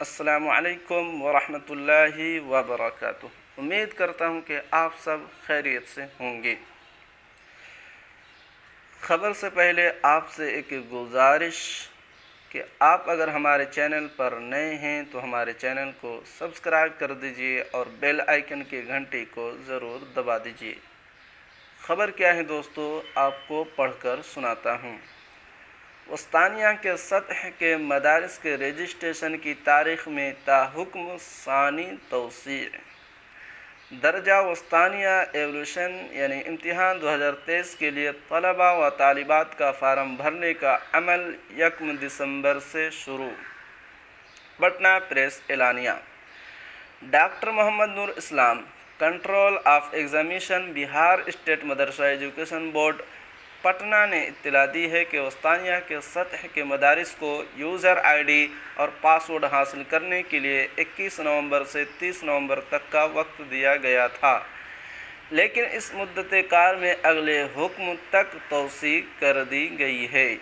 السلام علیکم ورحمۃ اللہ وبرکاتہ۔ امید کرتا ہوں کہ آپ سب خیریت سے ہوں گے۔ خبر سے پہلے آپ سے ایک گزارش کہ آپ اگر ہمارے چینل پر نئے ہیں تو ہمارے چینل کو سبسکرائب کر دیجئے اور بیل آئیکن کی گھنٹی کو ضرور دبا دیجئے۔ خبر کیا ہے دوستو، آپ کو پڑھ کر سناتا ہوں۔ وسطانیہ کے سطح کے مدارس کے رجسٹریشن کی تاریخ میں تاحکم ثانی توسیع۔ درجہ وسطانیہ ایولیوشن یعنی امتحان 2023 کے لیے طلباء و طالبات کا فارم بھرنے کا عمل 1 دسمبر سے شروع۔ پٹنہ پریس اعلانیہ۔ Doctor Mohammad Noor Islam, control of examination, Bihar state Madrasa education board Patna نے اطلاع دی ہے کہ وسطانیہ کے سطح کے مدارس کو یوزر آئی ڈی اور پاسورڈ حاصل کرنے کے لیے 21 نومبر سے 30 نومبر تک کا وقت دیا گیا تھا، لیکن اس مدت کار میں اگلے حکم تک توسیع کر دی گئی ہے۔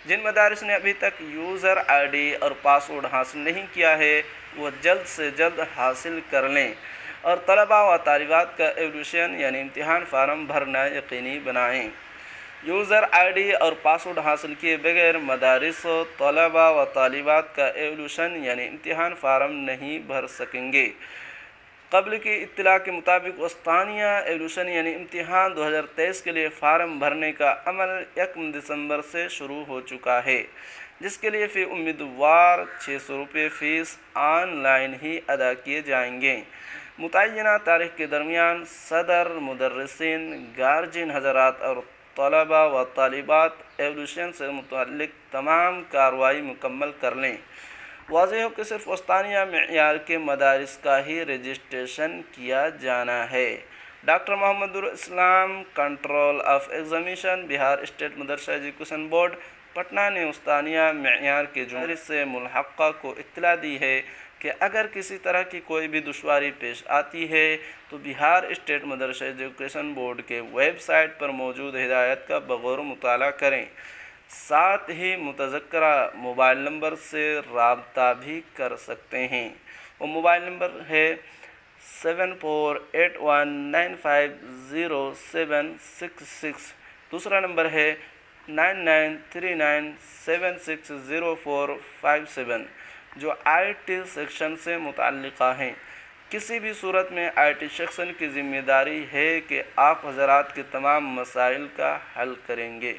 جن مدارس نے ابھی تک یوزر آئی ڈی اور پاسورڈ حاصل نہیں کیا ہے وہ جلد سے جلد حاصل کر لیں اور طلباء و طالبات کا ایولیوشن یعنی امتحان فارم بھرنا یقینی بنائیں۔ یوزر آئی ڈی اور پاسورڈ حاصل کیے بغیر مدارس و طلباء و طالبات کا ایولیوشن یعنی امتحان فارم نہیں بھر سکیں گے۔ قبل کی اطلاع کے مطابق وسطانیہ ایولیوشن یعنی امتحان 2023 کے لیے فارم بھرنے کا عمل 1 دسمبر سے شروع ہو چکا ہے، جس کے لیے فی امیدوار 600 روپے فیس آن لائن ہی ادا کیے جائیں گے۔ متعینہ تاریخ کے درمیان صدر، مدرسین، گارجین حضرات اور طلباء و طالبات ایولیوشن سے متعلق تمام کارروائی مکمل کر لیں۔ واضح ہو کہ صرف وسطانیہ معیار کے مدارس کا ہی رجسٹریشن کیا جانا ہے۔ Doctor Mohammad Noor Islam, control of examination, Bihar state Madrasa education board Patna نے وسطانیہ معیار کے مدارس سے ملحقہ کو اطلاع دی ہے کہ اگر کسی طرح کی کوئی بھی دشواری پیش آتی ہے تو بہار اسٹیٹ مدرسہ ایجوکیشن بورڈ کے ویب سائٹ پر موجود ہدایات کا بغور مطالعہ کریں، ساتھ ہی متذکرہ موبائل نمبر سے رابطہ بھی کر سکتے ہیں۔ وہ موبائل نمبر ہے 7481950766، دوسرا نمبر ہے 9939760457 جو آئی ٹی سیکشن سے متعلقہ ہیں۔ کسی بھی صورت میں آئی ٹی سیکشن کی ذمہ داری ہے کہ آپ حضرات کے تمام مسائل کا حل کریں گے۔